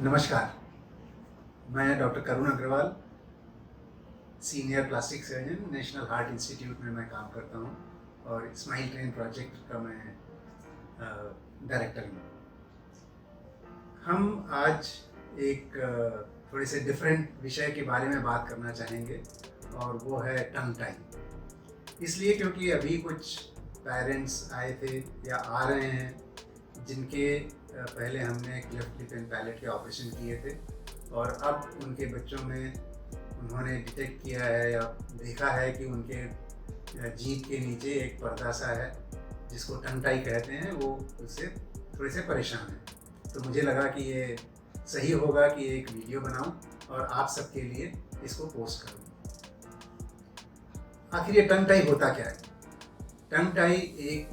नमस्कार, मैं doctor Karun Agarwal, senior plastic surgeon, national heart institute में मैं काम करता हूँ और स्माइल ट्रेन प्रोजेक्ट का मैं डायरेक्टर हूँ। हम आज एक थोड़े से डिफरेंट विषय के बारे में बात करना चाहेंगे और वो है टंग टाई। इसलिए क्योंकि अभी कुछ पेरेंट्स आए थे या आ रहे हैं जिनके पहले हमने क्लेफ्ट लिप एंड पैलेट के ऑपरेशन किए थे और अब उनके बच्चों में उन्होंने डिटेक्ट किया है या देखा है कि उनके जीभ के नीचे एक पर्दा सा है जिसको टंग टाई कहते हैं, वो उससे थोड़े से परेशान हैं। तो मुझे लगा कि ये सही होगा कि एक वीडियो बनाऊं और आप सबके लिए इसको पोस्ट करूं। आखिर ये टंग टाई होता क्या है? टंग टाई एक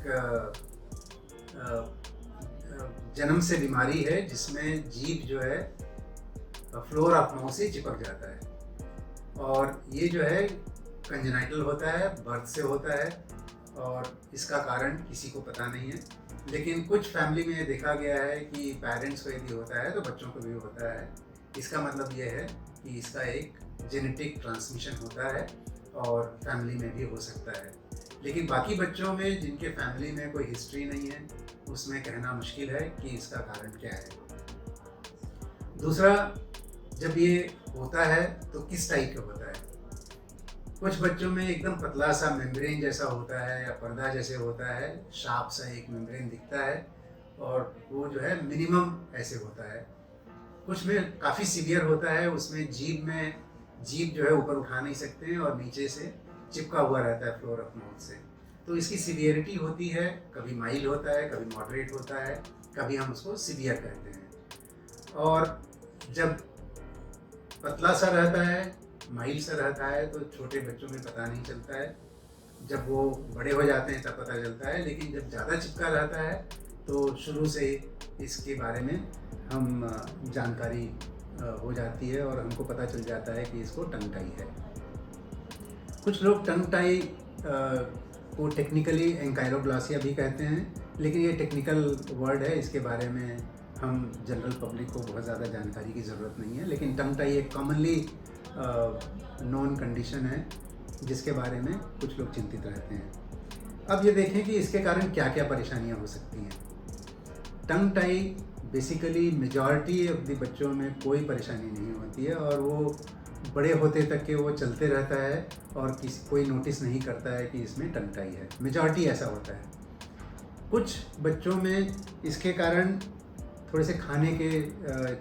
जन्म से बीमारी है जिसमें जीभ जो है फ्लोर ऑफ माउथ से चिपक जाता है और ये जो है कंजेनाइटल होता है, बर्थ से होता है और इसका कारण किसी को पता नहीं है। लेकिन कुछ फैमिली में देखा गया है कि पेरेंट्स को यदि होता है तो बच्चों को भी होता है। इसका मतलब ये है कि इसका एक जेनेटिक ट्रांसमिशन होता है और फैमिली में भी हो सकता है। लेकिन बाकी बच्चों में जिनके फैमिली में कोई हिस्ट्री नहीं है उसमें कहना मुश्किल है कि इसका कारण क्या है। दूसरा, जब ये होता है तो किस टाइप का होता है? कुछ बच्चों में एकदम पतला सा मेम्ब्रेन जैसा होता है या पर्दा जैसे होता है, शार्प सा एक मेम्ब्रेन दिखता है और वो जो है मिनिमम ऐसे होता है। कुछ में काफ़ी सीवियर होता है, उसमें जीभ जो है ऊपर उठा नहीं सकते हैं और नीचे से चिपका हुआ रहता है फ्लोर ऑफ माउथ से। तो इसकी सीवियरिटी होती है, कभी माइल्ड होता है, कभी मॉडरेट होता है, कभी हम उसको सीवियर कहते हैं। और जब पतला सा रहता है, माइल्ड सा रहता है तो छोटे बच्चों में पता नहीं चलता है, जब वो बड़े हो जाते हैं तब पता चलता है। लेकिन जब ज़्यादा चिपका रहता है तो शुरू से इसके बारे में हम जानकारी हो जाती है और हमको पता चल जाता है कि इसको टंग टाई है। कुछ लोग टंग टाई को टेक्निकली एंकाइलोग्लासिया भी कहते हैं, लेकिन ये टेक्निकल वर्ड है, इसके बारे में हम जनरल पब्लिक को बहुत ज़्यादा जानकारी की ज़रूरत नहीं है। लेकिन टंग टाई एक कॉमनली नोन कंडीशन है जिसके बारे में कुछ लोग चिंतित रहते हैं। अब ये देखें कि इसके कारण क्या क्या परेशानियां हो सकती हैं। Tongue tie basically majority of the बच्चों में कोई परेशानी नहीं होती है और वो बड़े होते तक के वो चलते रहता है और कोई नोटिस नहीं करता है कि इसमें टंग टाई है। मेजॉरिटी ऐसा होता है। कुछ बच्चों में इसके कारण थोड़े से खाने के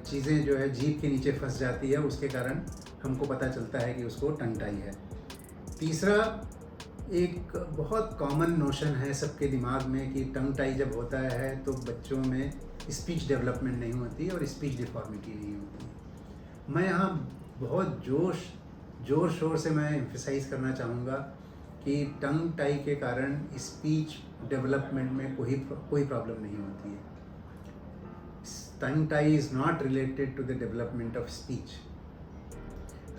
चीज़ें जो है जीभ के नीचे फंस जाती है, उसके कारण हमको पता चलता है कि उसको टंग टाई है। तीसरा, एक बहुत कॉमन नोशन है सबके दिमाग में कि टंग टाई जब होता है तो बच्चों में स्पीच डेवलपमेंट नहीं होती और स्पीच डिफॉर्मिटी नहीं होती। मैं यहाँ बहुत जोर शोर से मैं एम्फसाइज करना चाहूँगा कि टंग टाई के कारण स्पीच डेवलपमेंट में कोई प्रॉब्लम नहीं होती है। Tongue tie is not related to the development of speech.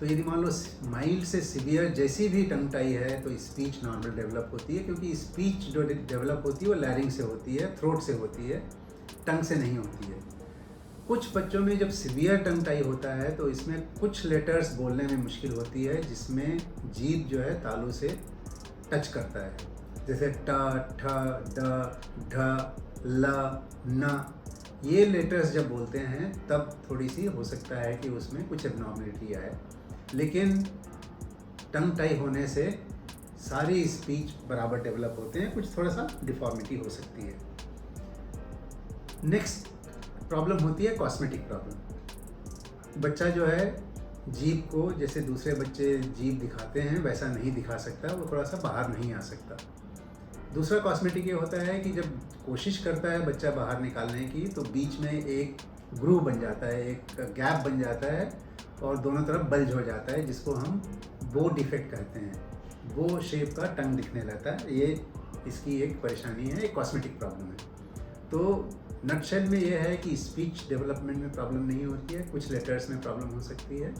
तो यदि मान लो माइल्ड से सीवियर जैसी भी टंग टाई है तो स्पीच नॉर्मल डेवलप होती है, क्योंकि स्पीच जो डेवलप होती है वो लैरिंग से होती है, थ्रोट से होती है, टंग से नहीं होती है। कुछ बच्चों में जब सीवियर टंग टाई होता है तो इसमें कुछ लेटर्स बोलने में मुश्किल होती है जिसमें जीभ जो है तालू से टच करता है, जैसे ट, ठ, ड, ढ, ल, न। ये लेटर्स जब बोलते हैं तब थोड़ी सी हो सकता है कि उसमें कुछ एबनॉर्मलिटी आए, लेकिन टंग टाई होने से सारी स्पीच बराबर डेवलप होते हैं, कुछ थोड़ा सा डिफॉर्मिटी हो सकती है। नेक्स्ट प्रॉब्लम होती है कॉस्मेटिक प्रॉब्लम। बच्चा जो है जीभ को जैसे दूसरे बच्चे जीभ दिखाते हैं वैसा नहीं दिखा सकता, वो थोड़ा सा बाहर नहीं आ सकता। दूसरा कॉस्मेटिक ये होता है कि जब कोशिश करता है बच्चा बाहर निकालने की तो बीच में एक ग्रूव बन जाता है, एक गैप बन जाता है और दोनों तरफ बल्ज हो जाता है, जिसको हम बो डिफेक्ट कहते हैं। वो शेप का टंग दिखने लगता है। ये इसकी एक परेशानी है, एक कॉस्मेटिक प्रॉब्लम है। तो नटशेल में ये है कि स्पीच डेवलपमेंट में प्रॉब्लम नहीं होती है, कुछ लेटर्स में प्रॉब्लम हो सकती है।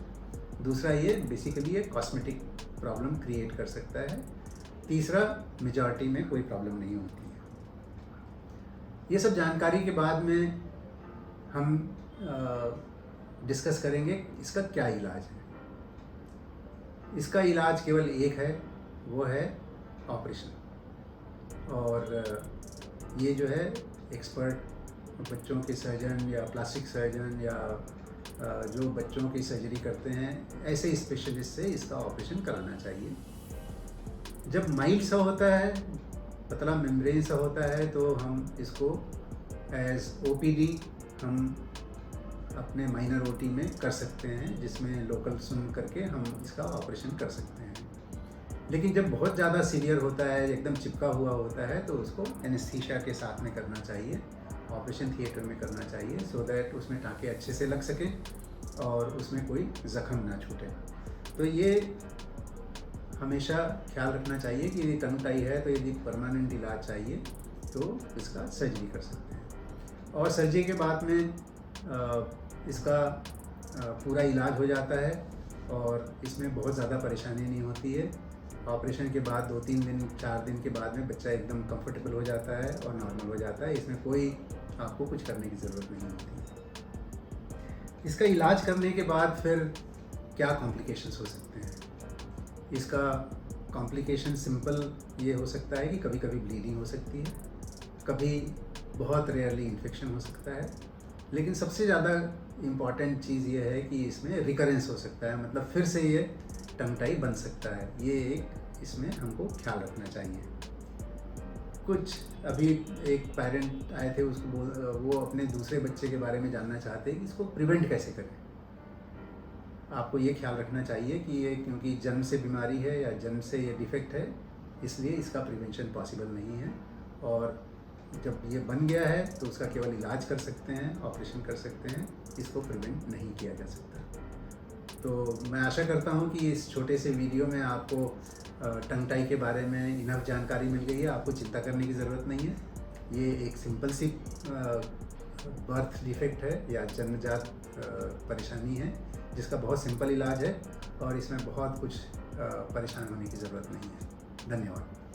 दूसरा, ये बेसिकली एक कॉस्मेटिक प्रॉब्लम क्रिएट कर सकता है। तीसरा, मेजॉरिटी में कोई प्रॉब्लम नहीं होती है। ये सब जानकारी के बाद में हम डिस्कस करेंगे इसका क्या इलाज है। इसका इलाज केवल एक है, वो है ऑपरेशन। और ये जो है एक्सपर्ट बच्चों के सर्जन या प्लास्टिक सर्जन या जो बच्चों की सर्जरी करते हैं ऐसे स्पेशलिस्ट से इसका ऑपरेशन कराना चाहिए। जब माइल्ड सा होता है, पतला मेम्ब्रेन सा होता है, तो हम इसको एज ओपीडी हम अपने माइनर ओटी में कर सकते हैं, जिसमें लोकल सुन करके हम इसका ऑपरेशन कर सकते हैं। लेकिन जब बहुत ज़्यादा सीवियर होता है, एकदम चिपका हुआ होता है, तो उसको एनेस्थीसिया के साथ में करना चाहिए, ऑपरेशन थिएटर में करना चाहिए, सो दैट उसमें टाँके अच्छे से लग सकें और उसमें कोई ज़ख्म ना छूटे। तो ये हमेशा ख्याल रखना चाहिए कि ये टंग टाई है, तो यदि परमानेंट इलाज चाहिए तो इसका सर्जरी कर सकते हैं। और सर्जरी के बाद में इसका पूरा इलाज हो जाता है और इसमें बहुत ज़्यादा परेशानी नहीं होती है। ऑपरेशन के बाद 2-3 दिन 4 दिन के बाद में बच्चा एकदम कंफर्टेबल हो जाता है और नॉर्मल हो जाता है। इसमें कोई आपको कुछ करने की ज़रूरत नहीं होती। इसका इलाज करने के बाद फिर क्या कॉम्प्लिकेशंस हो सकते हैं? इसका कॉम्प्लिकेशन सिंपल ये हो सकता है कि कभी कभी ब्लीडिंग हो सकती है, कभी बहुत रेयरली इन्फेक्शन हो सकता है, लेकिन सबसे ज़्यादा इम्पॉर्टेंट चीज़ ये है कि इसमें रिकरेंस हो सकता है, मतलब फिर से ये टंग टाई बन सकता है। ये एक इसमें हमको ख्याल रखना चाहिए। कुछ अभी एक पेरेंट आए थे, वो अपने दूसरे बच्चे के बारे में जानना चाहते हैं कि इसको प्रिवेंट कैसे करें। आपको ये ख्याल रखना चाहिए कि ये क्योंकि जन्म से बीमारी है या जन्म से ये डिफेक्ट है, इसलिए इसका प्रिवेंशन पॉसिबल नहीं है। और जब ये बन गया है तो उसका केवल इलाज कर सकते हैं, ऑपरेशन कर सकते हैं, इसको प्रिवेंट नहीं किया जा सकता। तो मैं आशा करता हूँ कि इस छोटे से वीडियो में आपको टंग टाई के बारे में इनफ जानकारी मिल गई है। आपको चिंता करने की ज़रूरत नहीं है। ये एक सिंपल सी बर्थ डिफेक्ट है या जन्मजात परेशानी है, जिसका बहुत सिंपल इलाज है और इसमें बहुत कुछ परेशान होने की ज़रूरत नहीं है। धन्यवाद।